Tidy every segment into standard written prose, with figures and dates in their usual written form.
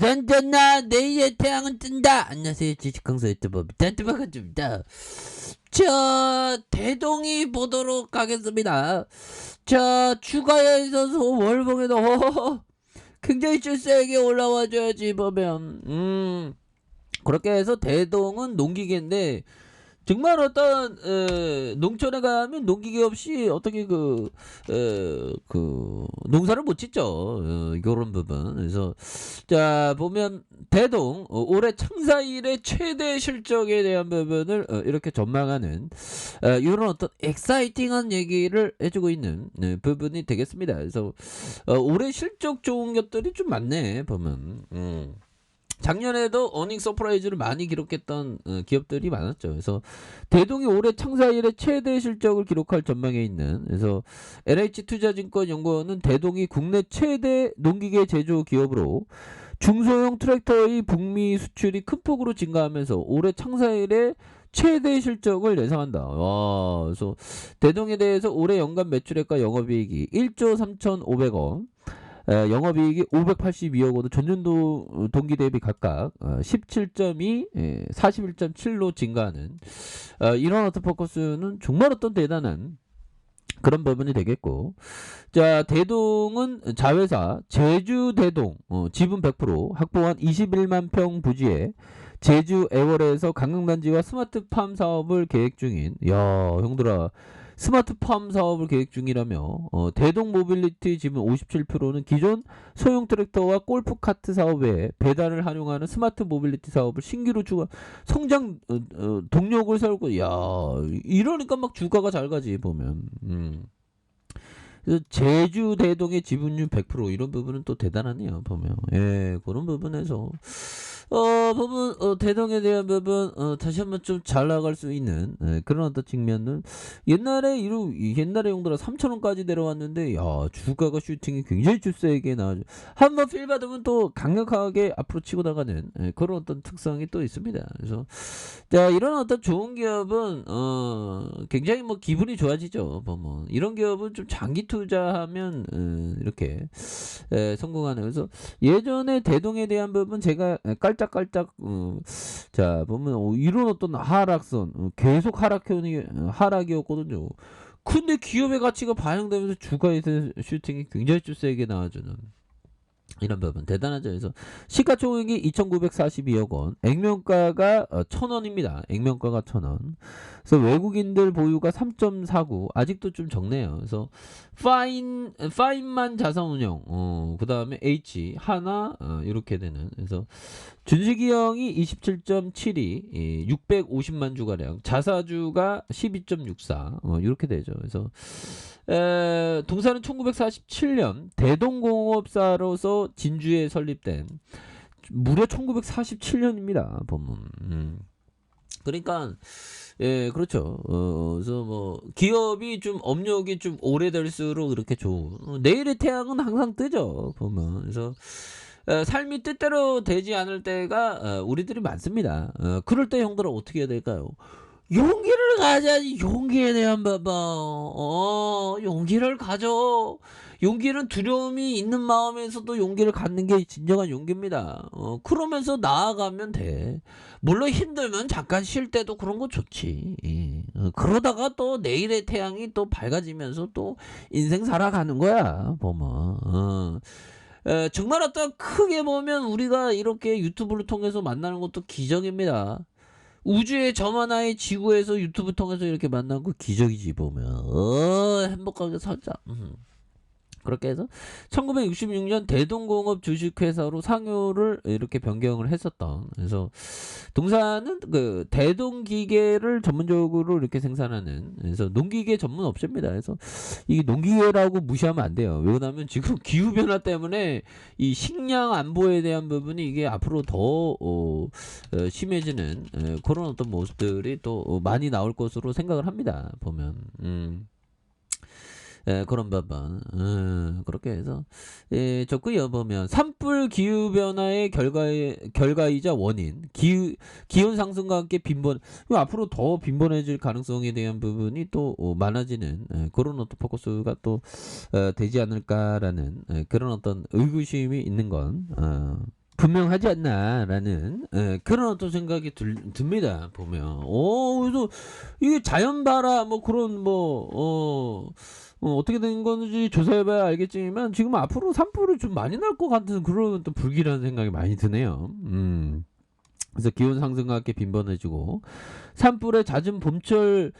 우선 떴나 내일의 태양은 뜬다. 안녕하세요, 주식강사 유튜버 미탄트박입니다. 자, 대동이 보도록 하겠습니다. 자, 추가에 있어서 월봉에도 굉장히 좀 세게 올라와줘야지 보면 그렇게 해서 대동은 농기계인데 정말 어떤 농촌에 가면 농기계 없이 어떻게 그 농사를 못 짓죠. 이런 부분. 그래서 자 보면 대동 올해 창사일의 최대 실적에 대한 부분을 이렇게 전망하는 이런 어떤 엑사이팅한 얘기를 해주고 있는 부분이 되겠습니다. 그래서 올해 실적 좋은 것들이 좀 많네 보면. 작년에도 어닝 서프라이즈를 많이 기록했던 기업들이 많았죠. 그래서 대동이 올해 창사일의 최대 실적을 기록할 전망에 있는, 그래서 NH투자증권연구원은 대동이 국내 최대 농기계 제조 기업으로 중소형 트랙터의 북미 수출이 큰 폭으로 증가하면서 올해 창사일의 최대 실적을 예상한다. 와, 그래서 대동에 대해서 올해 연간 매출액과 영업이익이 1조 3,500억, 영업이익이 582억 원으로 전년도 동기 대비 각각 17.2, 41.7로 증가하는 이런 어떤 포커스는 정말 어떤 대단한 그런 부분이 되겠고, 자 대동은 자회사 제주대동 지분 100% 확보한 21만 평 부지에 제주 애월에서 관광단지와 스마트팜 사업을 계획 중인, 야 형들아, 스마트팜 사업을 계획 중이라며 대동 모빌리티 지분 57%는 기존 소형 트랙터와 골프카트 사업 외에 배달을 활용하는 스마트 모빌리티 사업을 신규로 추가 성장 동력을 세우고, 야 이러니까 막 주가가 잘 가지 보면. 그래서 제주 대동의 지분율 100% 이런 부분은 또 대단하네요 보면. 예, 그런 부분에서 부분 대동에 대한 부분 다시 한번 좀 잘 나갈 수 있는 그런 어떤 측면은, 옛날에 옛날에 용도라 3,000원까지 내려왔는데, 야 주가가 슈팅이 굉장히 세게 나와죠. 한번 필 받으면 또 강력하게 앞으로 치고 나가는 그런 어떤 특성이 또 있습니다. 그래서 자 이런 어떤 좋은 기업은 굉장히 뭐 기분이 좋아지죠 보면. 이런 기업은 좀 장기 투자하면 이렇게 성공하는. 그래서 예전에 대동에 대한 부분 제가 깔짝깔짝 자 보면 이런 어떤 하락선 계속 하락이었거든요. 근데 기업의 가치가 반영되면서 주가에서 슈팅이 굉장히 좀 세게 나와주는 이런 부분 대단하죠. 그래서 시가총액이 2,942억 원, 액면가가 1,000원입니다. 액면가가 1,000원. 그래서 외국인들 보유가 3.49, 아직도 좀 적네요. 그래서 파인만 자산운용, 그 다음에 H 하나 이렇게 되는. 그래서 준식이형이 27.72, 650만 주가량, 자사주가 12.64 이렇게 되죠. 그래서 동사는 1947년 대동공업사로서 진주에 설립된, 무려 1947년입니다 보면. 그러니까 예 그렇죠. 그래서 뭐 기업이 좀 업력이 좀 오래될수록 이렇게 좋은, 내일의 태양은 항상 뜨죠 보면. 그래서 삶이 뜻대로 되지 않을 때가 우리들이 많습니다. 그럴 때 형들은 어떻게 해야 될까요? 용기를 가져야지. 용기에 대한 부분. 용기를 가져. 용기는 두려움이 있는 마음에서도 용기를 갖는 게 진정한 용기입니다. 그러면서 나아가면 돼. 물론 힘들면 잠깐 쉴 때도 그런 거 좋지. 그러다가 또 내일의 태양이 또 밝아지면서 또 인생 살아가는 거야 보면. 정말 어떤 크게 보면 우리가 이렇게 유튜브를 통해서 만나는 것도 기적입니다. 우주의 점 하나의 지구에서 유튜브 통해서 이렇게 만난 거 기적이지 보면. 행복하게 살자. 그렇게 해서 1966년 대동공업 주식회사로 상호를 이렇게 변경을 했었던. 그래서 동사는 그 대동기계를 전문적으로 이렇게 생산하는, 그래서 농기계 전문 업체입니다. 그래서 이 농기계라고 무시하면 안 돼요. 왜냐하면 지금 기후 변화 때문에 이 식량 안보에 대한 부분이 이게 앞으로 더 심해지는 그런 어떤 모습들이 또 많이 나올 것으로 생각을 합니다 보면. 그런 부분. 그렇게 해서 적구이어 보면 산불 기후 변화의 결과이자 원인, 기온 상승과 함께 빈번, 앞으로 더 빈번해질 가능성에 대한 부분이 또 많아지는 그런 어떤 포커스가 또 되지 않을까라는 그런 어떤 의구심이 있는 건 분명하지 않나라는 그런 어떤 생각이 듭니다. 보면 그래서 이게 자연발화 뭐 그런 어떻게 된 건지 조사해봐야 알겠지만 지금 앞으로 산불이 좀 많이 날 것 같은 그런 또 불길한 생각이 많이 드네요. 그래서 기온 상승과 함께 빈번해지고 산불의 낮은 봄철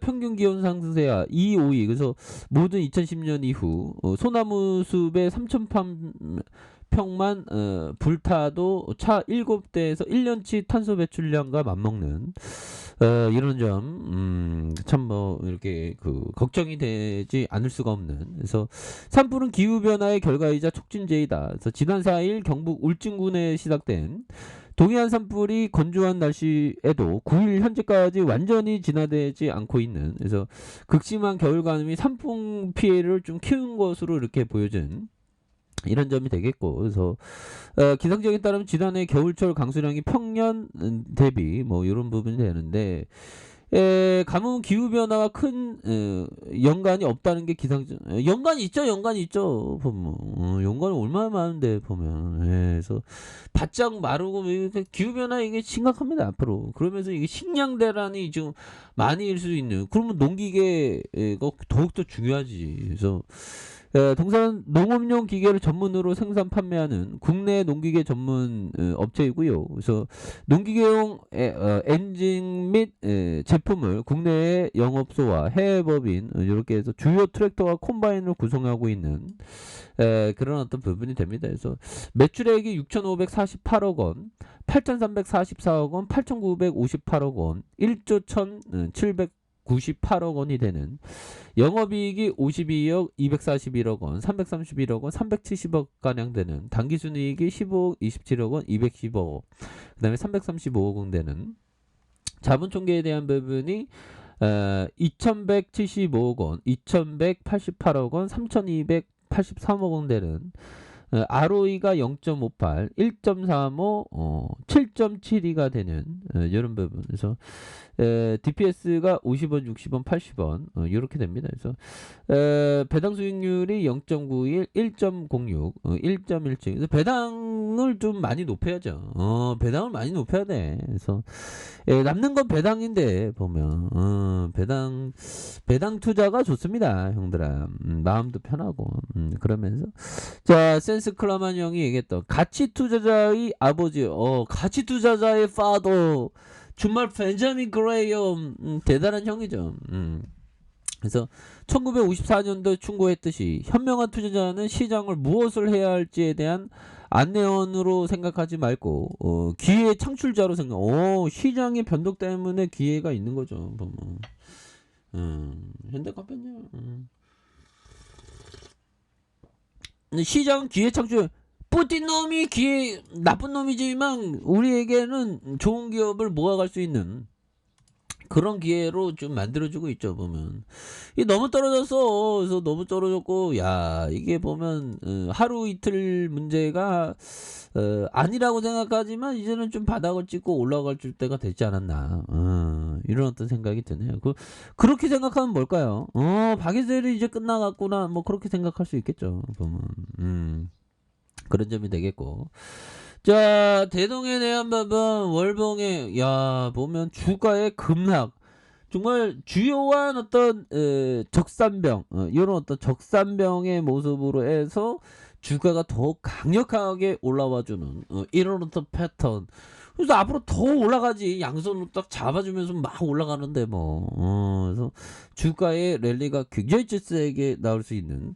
평균 기온 상승세야 2, 5위. 그래서 모든 2010년 이후 소나무 숲의 3,000평만 불타도 차 7대에서 1년치 탄소 배출량과 맞먹는 이런 점 참 이렇게 걱정이 되지 않을 수가 없는. 그래서 산불은 기후 변화의 결과이자 촉진제이다. 그래서 지난 4일 경북 울진군에 시작된 동해안 산불이 건조한 날씨에도 9일 현재까지 완전히 진화되지 않고 있는, 그래서 극심한 겨울가뭄이 산불 피해를 좀 키운 것으로 이렇게 보여진 이런 점이 되겠고, 그래서 기상청에 따르면 지난해 겨울철 강수량이 평년 대비 이런 부분이 되는데, 가뭄 기후 변화와 큰 연관이 없다는 게 기상청. 연관이 있죠 보면. 연관이 얼마나 많은데 보면. 그래서 바짝 마르고 기후 변화 이게 심각합니다 앞으로. 그러면서 이게 식량 대란이 지금 많이 일 수 있는. 그러면 농기계가 더욱더 중요하지. 그래서 동산 농업용 기계를 전문으로 생산 판매하는 국내 농기계 전문 업체이고요. 그래서 농기계용 엔진 및 제품을 국내의 영업소와 해외 법인 이렇게 해서 주요 트랙터와 콤바인을 구성하고 있는 그런 어떤 부분이 됩니다. 그래서 매출액이 6,548억 원, 8,344억 원, 8,958억 원, 1조 1,798억 원이 되는, 영업이익이 52억 241억 원, 331억 원, 370억 가량 되는, 당기순이익이 15억 27억 원, 210억 원, 그 다음에 335억 원 되는, 자본총계에 대한 부분이 2,175억 원, 2,188억 원, 3,283억 원 되는, ROE가 0.58, 1.35, 7.72가 되는 이런 부분. 그래서 DPS가 50원, 60원, 80원 이렇게 됩니다. 그래서 배당 수익률이 0.91, 1.06, 1.17. 그래서 배당을 좀 많이 높여야죠. 배당을 많이 높여야 돼. 그래서 남는 건 배당인데 보면 배당 투자가 좋습니다, 형들아. 마음도 편하고. 그러면서 자, 센스 클라만 형이 얘기했던 가치 투자자의 아버지, 가치 투자자의 파더, 정말 벤자민 그레이엄, 대단한 형이죠. 그래서 1954년도에 충고했듯이 현명한 투자자는 시장을 무엇을 해야 할지에 대한 안내원으로 생각하지 말고 기회의 창출자로 시장의 변동 때문에 기회가 있는 거죠. 보면. 현대카페냐. 시장 기회 창출. 뿌틴 놈이 나쁜 놈이지만 우리에게는 좋은 기업을 모아갈 수 있는 그런 기회로 좀 만들어주고 있죠. 보면 이게 너무 떨어졌어. 그래서 너무 떨어졌고, 이게 보면 하루 이틀 문제가 아니라고 생각하지만 이제는 좀 바닥을 찍고 올라갈 줄 때가 됐지 않았나. 이런 어떤 생각이 드네요. 그렇게 생각하면 뭘까요? 박예슬이 이제 끝나갔구나, 그렇게 생각할 수 있겠죠. 보면 그런 점이 되겠고. 자, 대동에 대한 부분, 월봉에 보면 주가의 급락, 정말 주요한 어떤 적산병, 이런 어떤 적산병의 모습으로 해서 주가가 더 강력하게 올라와주는 이런 어떤 패턴. 그래서 앞으로 더 올라가지. 양손으로 딱 잡아주면서 막 올라가는데 그래서 주가의 랠리가 굉장히 세게 나올 수 있는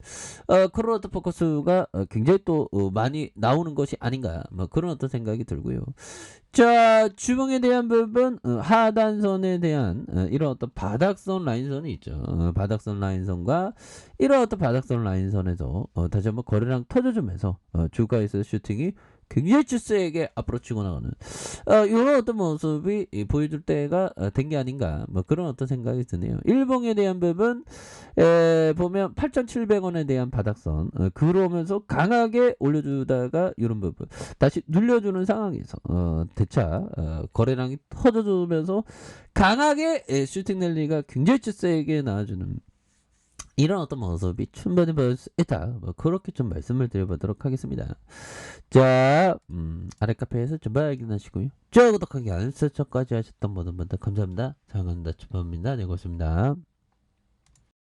그런 어떤 포커스가 굉장히 또 많이 나오는 것이 아닌가, 그런 어떤 생각이 들고요. 자, 주봉에 대한 부분, 하단선에 대한 이런 어떤 바닥선 라인선이 있죠. 바닥선 라인선과 이런 어떤 바닥선 라인선에서 다시 한번 거래량 터져주면서 주가에서 슈팅이 굉장히 세게 앞으로 치고 나가는 이런 어떤 모습이 보여줄 때가 된 게 아닌가, 그런 어떤 생각이 드네요. 일봉에 대한 부분 보면 8,700원에 대한 바닥선 그러면서 강하게 올려주다가 이런 부분 다시 눌려주는 상황에서 대차 거래량이 터져주면서 강하게 슈팅 랠리가 굉장히 세게 나와주는 이런 어떤 모습이 충분히 보일 수 있다. 뭐 그렇게 좀 말씀을 드려보도록 하겠습니다. 자, 아래 카페에서 좀 발견하시고요. 좋아요, 구독하기, 알림 설정까지 하셨던 모든 분들 감사합니다. 장한다 주범입니다. 네, 고맙습니다.